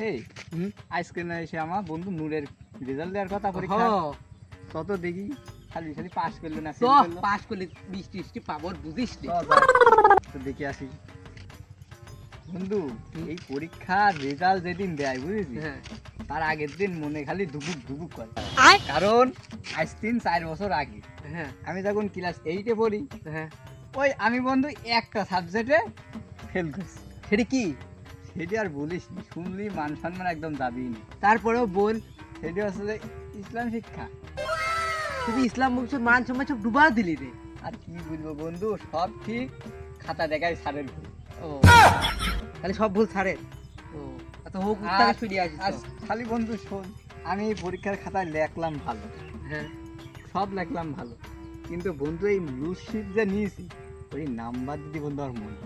এই আজকে না এসে আমার বন্ধু নূরের রেজাল্ট দেওয়ার কথা পরীক্ষা তত দেখি খালি খালি পাস করলো না তো পাস করলে 20-30 পাবো বুঝিস নি তো দেখে আসি বন্ধু এই পরীক্ষার রেজাল্ট যেদিন দেয় বুঝেছিস তার আগের দিন মনে খালি ধুকুক ধুকুক করে কারণ আজ 3-4 বছর আগে আমি যখন ক্লাস 8-এ পড়ি ওই আমি বন্ধু একটা সাবজেক্টে ফেল করছি। সেটা কি? সেটি আর বলিস নি, শুনলি মান সম্মান একদম যাবেই না। তারপরেও বল। সেটি হচ্ছে যে ইসলাম শিক্ষা। তুই ইসলাম বলছো, মান সম্মান সব ডুবা দিলি রে। আর কি বলবো বন্ধু, সব ঠিক, খাতা দেখায় ছাড়ের ভুল। ও তাহলে সব ভুল ছাড়ের। ও আচ্ছা হোক, উত্তরে ফিরে আসিস। খালি বন্ধু শোন, আমি পরীক্ষার খাতায় লেখলাম ভালো, সব লেখলাম ভালো, কিন্তু বন্ধু এই লুজ শিট যে নিয়েছি ওই নাম্বার দিদি বন্ধু আর মনে